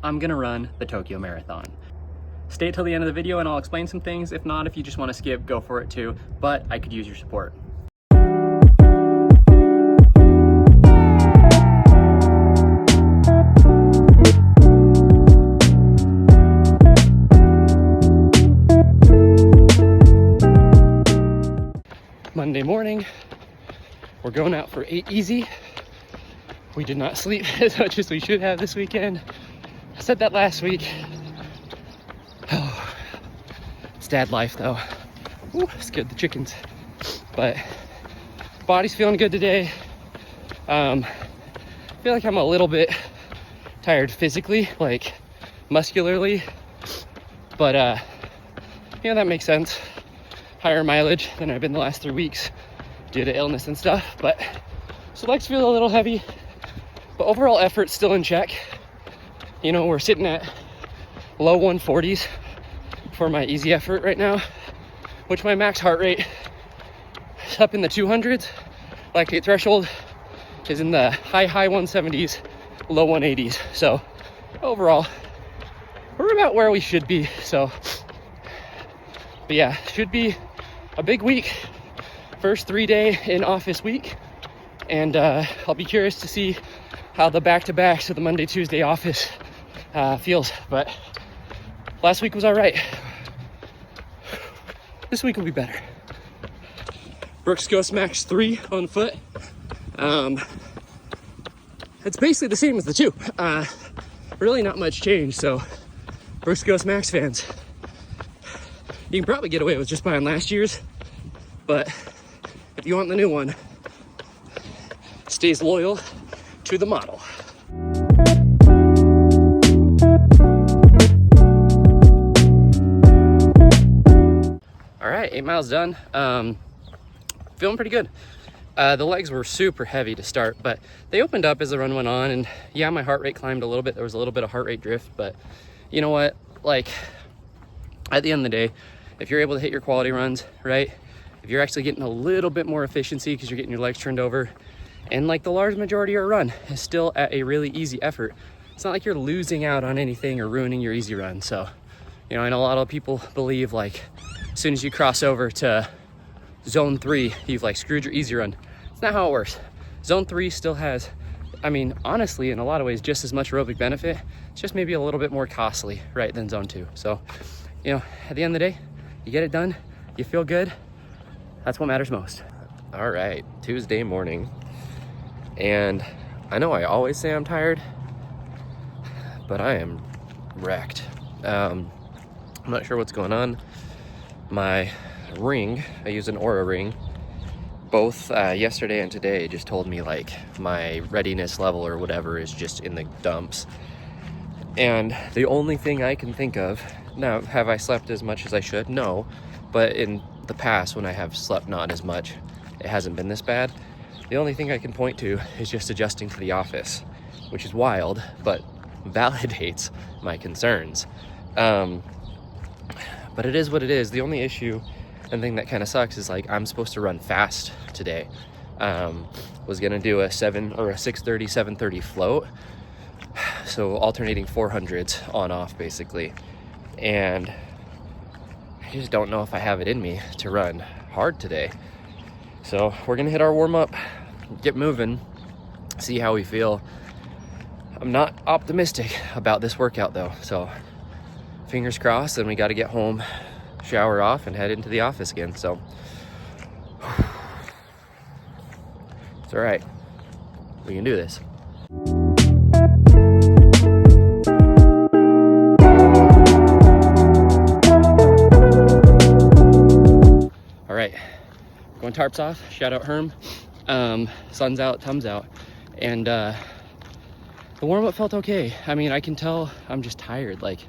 I'm gonna run the Tokyo Marathon. Stay till the end of the video and I'll explain some things. If not, if you just want to skip, go for it too, but I could use your support. Monday morning, we're going out for 8 easy. We did not sleep as much as we should have this weekend. I said that last week. Oh, it's dad life though. Ooh, scared the chickens. But body's feeling good today. I feel like I'm a little bit tired physically, like muscularly, but that makes sense. Higher mileage than I've been the last 3 weeks due to illness and stuff, but so legs feel a little heavy, but overall effort's still in check. You know, we're sitting at low 140s for my easy effort right now, which my max heart rate is up in the 200s. Lactate threshold is in the high 170s, low 180s. So overall, we're about where we should be. So, but yeah, should be a big week. First 3-day in office week. And I'll be curious to see how the back-to-back, so the Monday, Tuesday office feels. But last week was all right. This week will be better. Brooks Ghost Max 3 on foot. It's basically the same as the 2. Really not much change. So Brooks Ghost Max fans, you can probably get away with just buying last year's, but if you want the new one, stays loyal to the model. All right, 8 miles done. Feeling pretty good. The legs were super heavy to start, but they opened up as the run went on, and yeah, my heart rate climbed a little bit. There was a little bit of heart rate drift, but you know what? Like, at the end of the day, if you're able to hit your quality runs, right? If you're actually getting a little bit more efficiency because you're getting your legs turned over, and like the large majority of your run is still at a really easy effort, it's not like you're losing out on anything or ruining your easy run. So, you know, I know a lot of people believe like as soon as you cross over to zone 3, you've like screwed your easy run. It's not how it works. Zone 3 still has, I mean, honestly, in a lot of ways, just as much aerobic benefit. It's just maybe a little bit more costly, right, than zone 2. So, you know, at the end of the day, you get it done, you feel good. That's what matters most. All right, Tuesday morning. And I know I always say I'm tired, but I am wrecked. I'm not sure what's going on. My ring, I use an Aura ring, both yesterday and today just told me like my readiness level or whatever is just in the dumps. And the only thing I can think of, now, have I slept as much as I should? No, but in the past when I have slept not as much, it hasn't been this bad. The only thing I can point to is just adjusting to the office, which is wild, but validates my concerns. But it is what it is. The only issue and thing that kind of sucks is like I'm supposed to run fast today. Was gonna do a 6:30, 7:30 float, so alternating 400s on off basically, and I just don't know if I have it in me to run hard today. So we're gonna hit our warm-up, get moving, see how we feel. I'm not optimistic about this workout though, so fingers crossed. Then we got to get home, shower off, and head into the office again. So it's all right, we can do this. All right, going tarps off. Shout out Herm. Sun's out, Tums out, and the warm-up felt okay. I mean, I can tell I'm just tired. Like,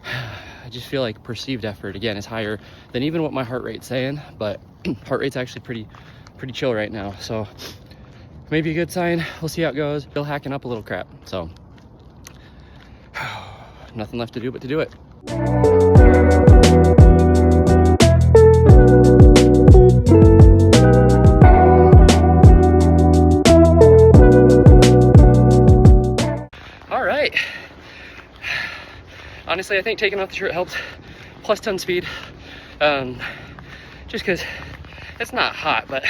I just feel like perceived effort again is higher than even what my heart rate's saying, but heart rate's actually pretty chill right now, so maybe a good sign. We'll see how it goes. Still hacking up a little crap, so nothing left to do but to do it. honestly, I think taking off the shirt helped, plus 10 speed. Just because it's not hot, but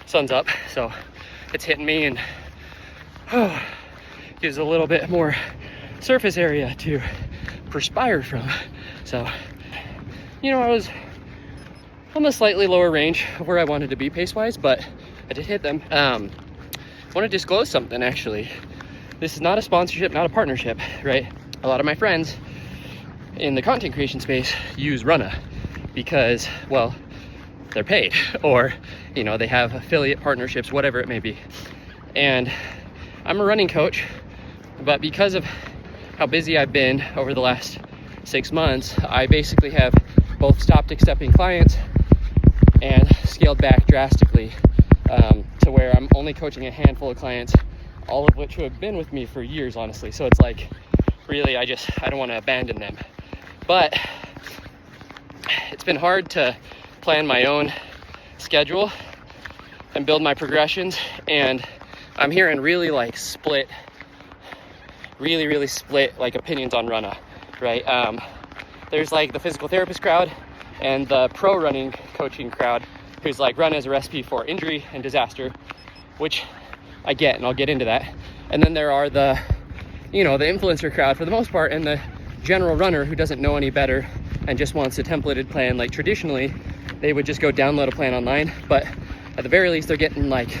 sun's up, so it's hitting me and gives a little bit more surface area to perspire from. So, you know, I was on the slightly lower range of where I wanted to be pace-wise, but I did hit them. I want to disclose something, actually. This is not a sponsorship, not a partnership, right? A lot of my friends in the content creation space use Runna because, well, they're paid, or, you know, they have affiliate partnerships, whatever it may be. And I'm a running coach, but because of how busy I've been over the last 6 months, I basically have both stopped accepting clients and scaled back drastically to where I'm only coaching a handful of clients, all of which have been with me for years, honestly. So it's like, really, I don't want to abandon them. But it's been hard to plan my own schedule and build my progressions, and I'm hearing really split like opinions on Runna, right? There's like the physical therapist crowd and the pro running coaching crowd who's like, Runna is a recipe for injury and disaster, which I get, and I'll get into that. And then there are the, you know, the influencer crowd for the most part, and the general runner who doesn't know any better and just wants a templated plan. Like traditionally, they would just go download a plan online, but at the very least, they're getting like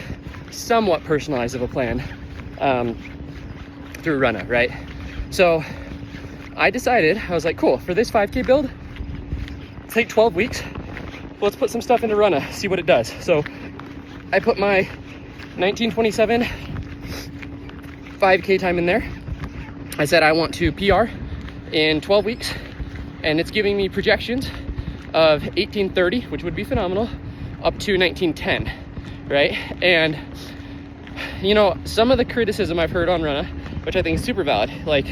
somewhat personalized of a plan through Runna, right? So I decided, I was like, cool, for this 5K build, take 12 weeks. Let's put some stuff into Runna, see what it does. So I put my 1927 5K time in there. I said I want to PR in 12 weeks, and it's giving me projections of 1830, which would be phenomenal, up to 1910, right? And you know, some of the criticism I've heard on Runna, which I think is super valid, like,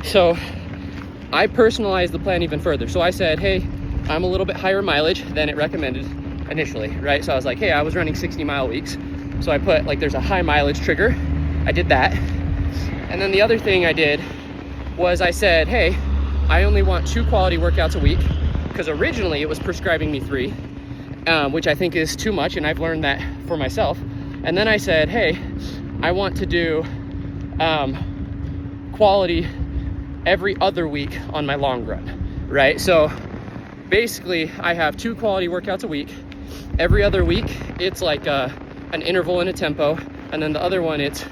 so I personalized the plan even further. So I said, hey, I'm a little bit higher mileage than it recommended initially, right? So I was like, hey, I was running 60-mile weeks, so I put like, there's a high mileage trigger. I did that. And then the other thing I did was I said, hey, I only want 2 quality workouts a week, because originally it was prescribing me 3, which I think is too much, and I've learned that for myself. And then I said, hey, I want to do quality every other week on my long run, right? So basically I have 2 quality workouts a week. Every other week it's like an interval and a tempo, and then the other one it's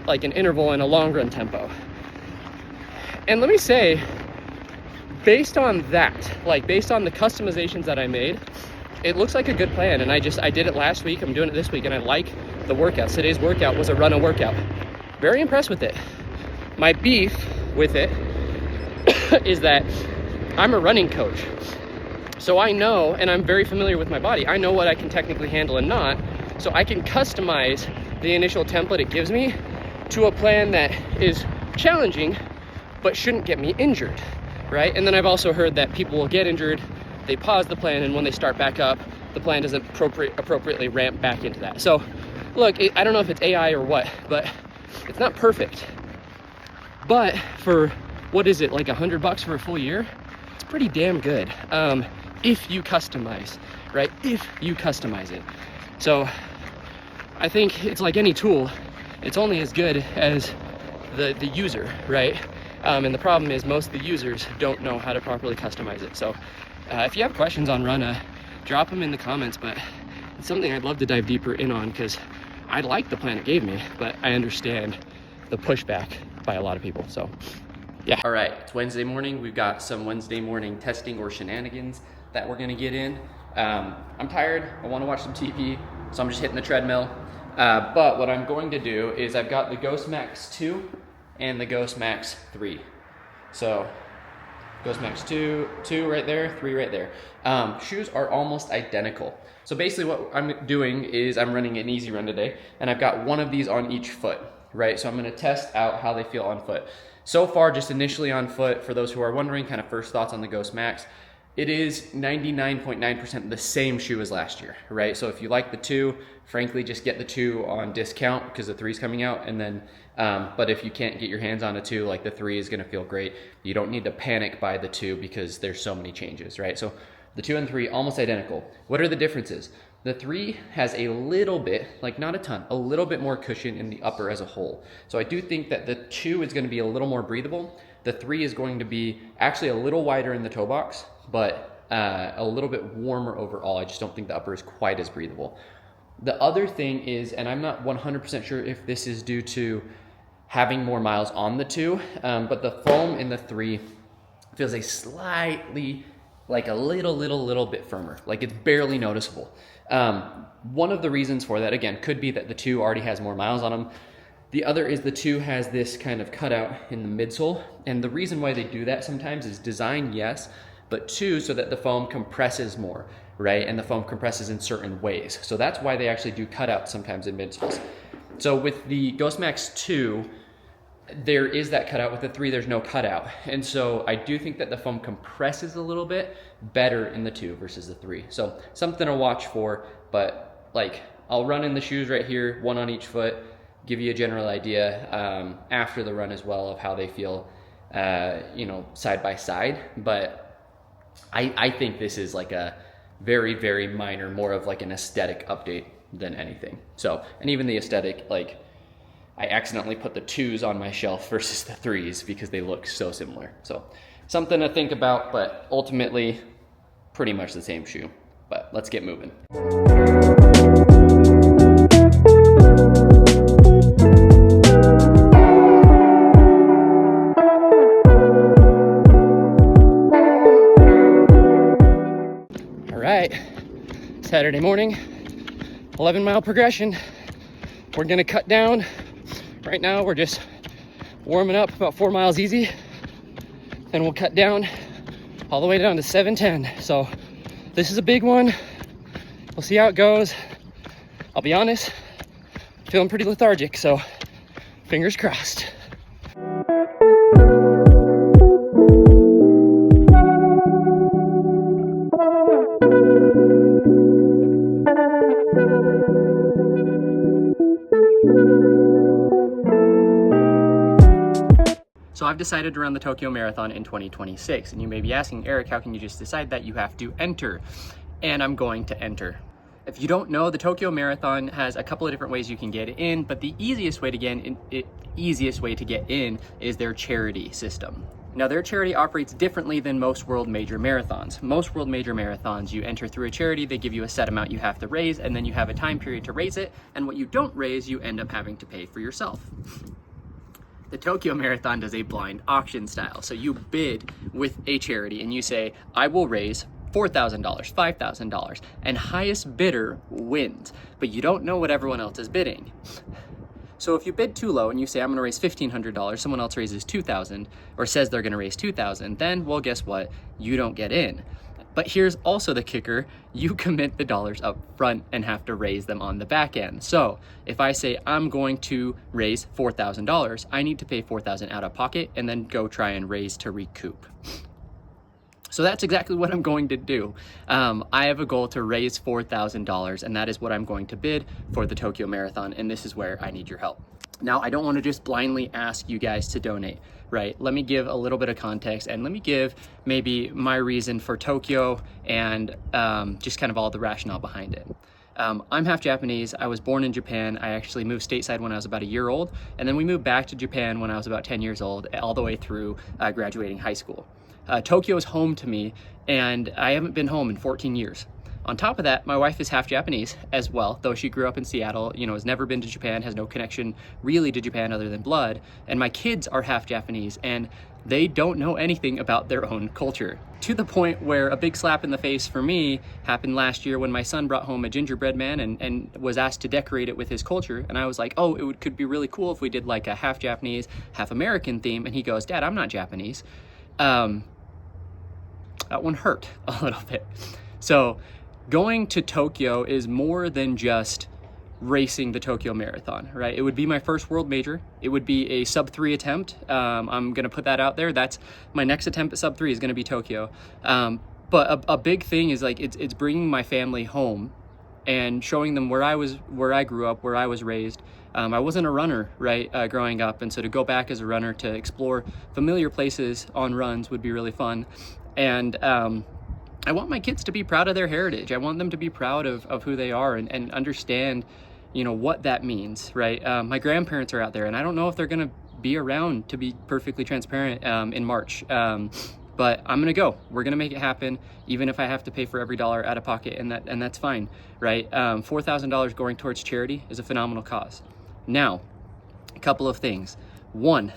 like an interval and a long run tempo. And let me say, based on that, like based on the customizations that I made, it looks like a good plan. And I did it last week, I'm doing it this week, and I like the workouts. Today's workout was a Runna workout. Very impressed with it. My beef with it is that I'm a running coach. So I know, and I'm very familiar with my body, I know what I can technically handle and not, so I can customize the initial template it gives me to a plan that is challenging, but shouldn't get me injured, right? And then I've also heard that people will get injured, they pause the plan, and when they start back up, the plan doesn't appropriately ramp back into that. So look, I don't know if it's AI or what, but it's not perfect. But for, what is it, like $100 for a full year? It's pretty damn good. If you customize, right? If you customize it. So I think it's like any tool, it's only as good as the user, right? And the problem is most of the users don't know how to properly customize it. So if you have questions on Runna, drop them in the comments, but it's something I'd love to dive deeper in on, because I like the plan it gave me, but I understand the pushback by a lot of people. So yeah. All right, it's Wednesday morning. We've got some Wednesday morning testing or shenanigans that we're gonna get in. I'm tired, I wanna watch some TV, so I'm just hitting the treadmill. But what I'm going to do is I've got the Ghost Max 2 and the Ghost Max 3. So Ghost Max 2 right there, 3 right there. Shoes are almost identical. So basically what I'm doing is I'm running an easy run today, and I've got one of these on each foot, right? So I'm gonna test out how they feel on foot. So far, just initially on foot, for those who are wondering, kind of first thoughts on the Ghost Max, It is 99.9% the same shoe as last year, right? So if you like the 2, frankly, just get the 2 on discount because the 3's coming out. And then, but if you can't get your hands on a 2, like the 3 is gonna feel great. You don't need to panic by the 2 because there's so many changes, right? So the 2 and 3, almost identical. What are the differences? The 3 has a little bit, like not a ton, a little bit more cushion in the upper as a whole. So I do think that the 2 is gonna be a little more breathable. The 3 is going to be actually a little wider in the toe box, but a little bit warmer overall. I just don't think the upper is quite as breathable. The other thing is, and I'm not 100% sure if this is due to having more miles on the 2, but the foam in the 3 feels a slightly, like a little bit firmer. Like it's barely noticeable. One of the reasons for that, again, could be that the 2 already has more miles on them. The other is the 2 has this kind of cutout in the midsole. And the reason why they do that sometimes is design, yes, but 2, so that the foam compresses more, right? And the foam compresses in certain ways. So that's why they actually do cutouts sometimes in midsoles. So with the Ghost Max 2, there is that cutout. With the 3, there's no cutout. And so I do think that the foam compresses a little bit better in the 2 versus the 3. So something to watch for, but like I'll run in the shoes right here, 1 on each foot, give you a general idea after the run as well of how they feel, side by side. But I think this is like a very, very minor, more of like an aesthetic update than anything. So, and even the aesthetic, like I accidentally put the 2s on my shelf versus the 3s because they look so similar. So something to think about, but ultimately pretty much the same shoe. But let's get moving. Saturday morning, 11-mile progression. We're gonna cut down. Right now we're just warming up about 4 miles easy. Then we'll cut down all the way down to 7:10. So this is a big one. We'll see how it goes. I'll be honest, feeling pretty lethargic, so fingers crossed. So I've decided to run the Tokyo Marathon in 2026, and you may be asking, Eric, how can you just decide that? You have to enter, and I'm going to enter. If you don't know, the Tokyo Marathon has a couple of different ways you can get in, but the easiest way to get in is their charity system. Now, their charity operates differently than most world major marathons. Most world major marathons, you enter through a charity, they give you a set amount you have to raise, and then you have a time period to raise it, and what you don't raise, you end up having to pay for yourself. The Tokyo Marathon does a blind auction style. So you bid with a charity and you say, I will raise $4,000, $5,000, and highest bidder wins, but you don't know what everyone else is bidding. So if you bid too low and you say, I'm gonna raise $1,500, someone else raises $2,000 or says they're gonna raise $2,000, then, well, guess what? You don't get in. But here's also the kicker, you commit the dollars up front and have to raise them on the back end. So if I say I'm going to raise $4,000, I need to pay $4,000 out of pocket and then go try and raise to recoup. So that's exactly what I'm going to do. I have a goal to raise $4,000, and that is what I'm going to bid for the Tokyo Marathon, and this is where I need your help. Now, I don't want to just blindly ask you guys to donate, right? Let me give a little bit of context, and let me give maybe my reason for Tokyo and just kind of all the rationale behind it. I'm half Japanese. I was born in Japan. I actually moved stateside when I was about a year old, and then we moved back to Japan when I was about 10 years old, all the way through graduating high school. Tokyo is home to me, and I haven't been home in 14 years. On top of that, my wife is half Japanese as well, though she grew up in Seattle, has never been to Japan, has no connection really to Japan other than blood. And my kids are half Japanese, and they don't know anything about their own culture. To the point where a big slap in the face for me happened last year when my son brought home a gingerbread man and was asked to decorate it with his culture. And I was like, oh, could be really cool if we did like a half Japanese, half American theme. And he goes, Dad, I'm not Japanese. That one hurt a little bit. So going to Tokyo is more than just racing the Tokyo Marathon, right? It would be my first world major. It would be a sub-3 attempt. I'm gonna put that out there. That's my next attempt at sub-3 is gonna be Tokyo. But a big thing is like it's bringing my family home and showing them where I grew up, where I was raised. I wasn't a runner, right, growing up, and so to go back as a runner to explore familiar places on runs would be really fun. And I want my kids to be proud of their heritage. I want them to be proud of who they are and understand, you know, what that means, right? My grandparents are out there, and I don't know if they're gonna be around, to be perfectly transparent, in March. But I'm gonna go. We're gonna make it happen, even if I have to pay for every dollar out of pocket, and that's fine, right? $4,000 going towards charity is a phenomenal cause. Now, a couple of things. One,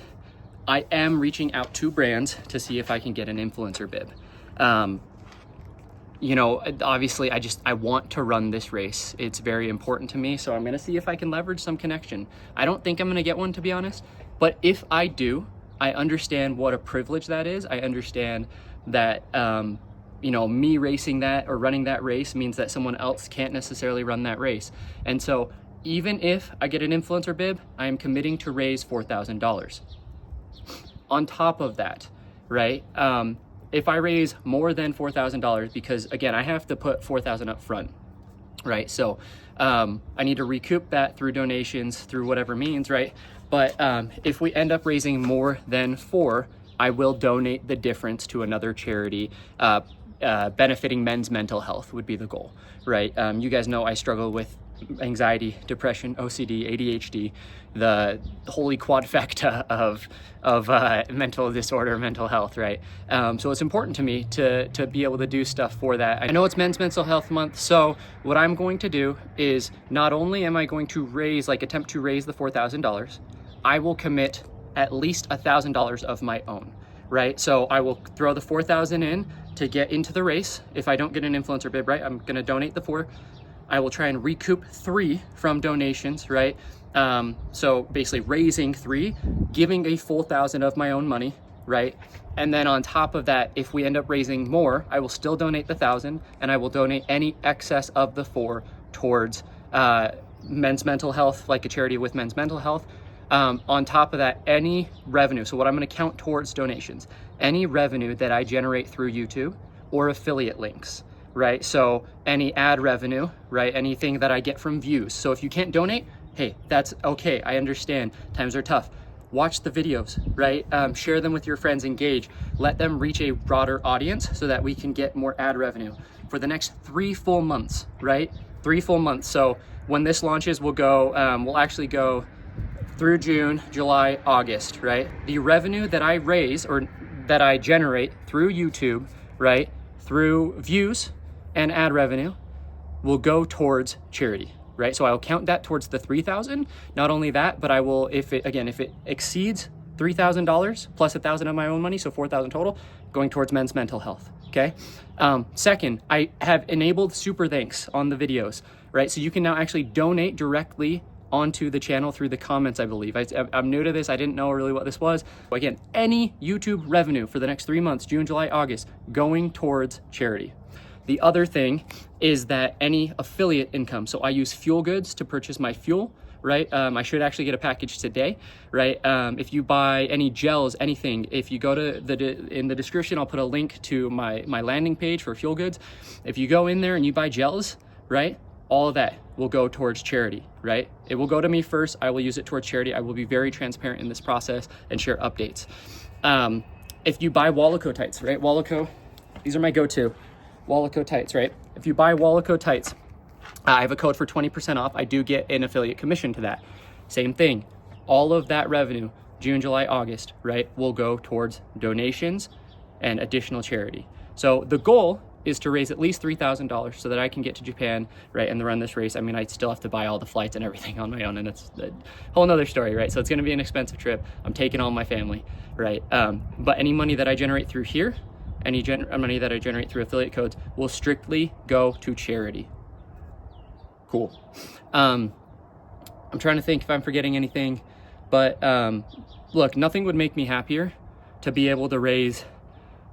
I am reaching out to brands to see if I can get an influencer bib. You know, obviously I want to run this race. It's very important to me, so I'm gonna see if I can leverage some connection. I don't think I'm gonna get one, to be honest, but if I do, I understand what a privilege that is. I understand that, you know, me racing that or running that race means that someone else can't necessarily run that race. And so even if I get an influencer bib, I am committing to raise $4,000. On top of that, right? If I raise more than $4,000, because again, I have to put $4,000 up front, right? So I need to recoup that through donations, through whatever means, right? But if we end up raising more than $4,000, I will donate the difference to another charity. Benefiting men's mental health would be the goal, right? You guys know I struggle with anxiety, depression, OCD, ADHD, the holy quadfecta of mental disorder, mental health, right? So it's important to me to be able to do stuff for that. I know it's Men's Mental Health Month, so what I'm going to do is not only am I going to attempt to raise the $4,000, I will commit at least $1,000 of my own, right? So I will throw the $4,000 in to get into the race. If I don't get an influencer bib, right, I'm gonna donate the $4,000. I will try and recoup $3,000 from donations, right? So basically raising $3,000, giving a full $1,000 of my own money, right? And then on top of that, if we end up raising more, I will still donate the $1,000, and I will donate any excess of the $4,000 towards men's mental health, like a charity with men's mental health. On top of that, any revenue, so what I'm gonna count towards donations, any revenue that I generate through YouTube or affiliate links, right? So any ad revenue, right? Anything that I get from views. So if you can't donate, hey, that's okay. I understand. Times are tough. Watch the videos, right? Share them with your friends, engage. Let them reach a broader audience so that we can get more ad revenue for the next 3 full months, right? 3 full months. So when this launches, we'll actually go through June, July, August, right? The revenue that I raise or that I generate through YouTube, right? Through views and ad revenue will go towards charity, right? So I'll count that towards the $3,000. Not only that, but I will, if it exceeds $3,000 plus $1,000 of my own money, so $4,000 total, going towards men's mental health, okay? Second, I have enabled super thanks on the videos, right? So you can now actually donate directly onto the channel through the comments, I believe. I'm new to this. I didn't know really what this was. But again, any YouTube revenue for the next 3 months, June, July, August, going towards charity. The other thing is that any affiliate income, so I use fuel goods to purchase my fuel, right? I should actually get a package today, right? If you buy any gels, anything, if you go to in the description, I'll put a link to my landing page for fuel goods. If you go in there and you buy gels, right? All of that will go towards charity, right? It will go to me first. I will use it towards charity. I will be very transparent in this process and share updates. If you buy Wallaco tights, right? Wallaco, these are my go-to. Wallaco tights, right? If you buy Wallaco tights, I have a code for 20% off. I do get an affiliate commission to that. Same thing. All of that revenue, June, July, August, right, will go towards donations and additional charity. So the goal is to raise at least $3,000 so that I can get to Japan, right, and run this race. I mean, I still have to buy all the flights and everything on my own, and it's a whole nother story, right? So it's gonna be an expensive trip. I'm taking all my family, right? But any money that I generate through here, any money that I generate through affiliate codes will strictly go to charity. Cool. I'm trying to think if I'm forgetting anything, but look, nothing would make me happier to be able to raise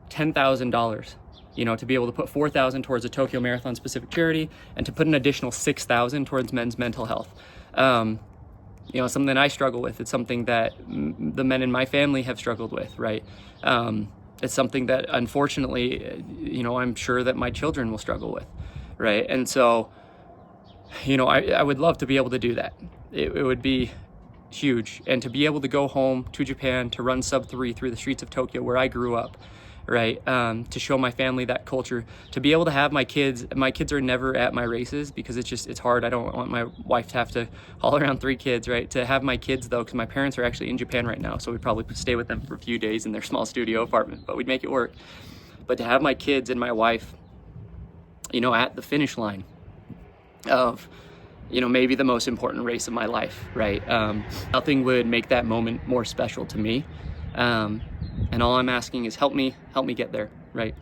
$10,000, you know, to be able to put $4,000 towards a Tokyo Marathon specific charity and to put an additional $6,000 towards men's mental health. You know, something I struggle with. It's something that the men in my family have struggled with, right? it's something that unfortunately, you know, I'm sure that my children will struggle with, right? And so, you know, I would love to be able to do that. It would be huge. And to be able to go home to Japan, to run sub 3 through the streets of Tokyo where I grew up, right? To show my family that culture, to be able to have my kids are never at my races because it's hard. I don't want my wife to have to haul around 3 kids, right? To have my kids though, because my parents are actually in Japan right now, so we'd probably stay with them for a few days in their small studio apartment, but we'd make it work. But to have my kids and my wife, you know, at the finish line of, you know, maybe the most important race of my life, right? Nothing would make that moment more special to me. And all I'm asking is help me get there, right?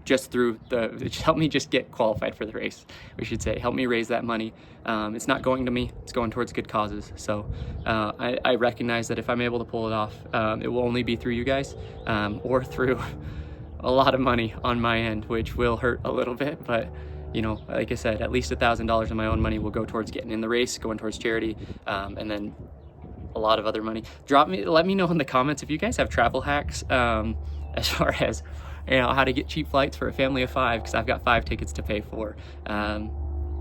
Just help me just get qualified for the race, we should say. Help me raise that money. It's not going to me, it's going towards good causes. So I recognize that if I'm able to pull it off, it will only be through you guys, or through a lot of money on my end, which will hurt a little bit, but you know, like I said, at least $1,000 of my own money will go towards getting in the race, going towards charity, and then a lot of other money. Let me know in the comments if you guys have travel hacks, as far as, you know, how to get cheap flights for a family of 5, because I've got 5 tickets to pay for. I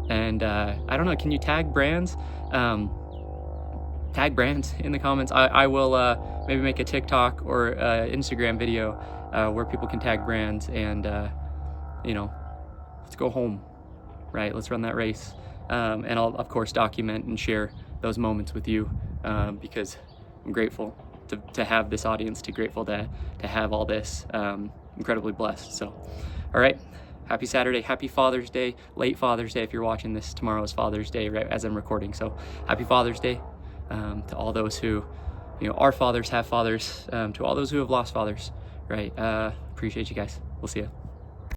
don't know, can you tag brands? Tag brands in the comments. I will maybe make a TikTok or Instagram video where people can tag brands, and you know, let's go home, right? Let's run that race. And I'll of course document and share those moments with you, because I'm grateful to have this audience, grateful to have all this, incredibly blessed. So, all right, happy Saturday, happy Father's Day, late Father's Day if you're watching this. Tomorrow is Father's Day, right, as I'm recording. So happy Father's Day to all those who, you know, are fathers, have fathers, to all those who have lost fathers, right? Appreciate you guys. We'll see you.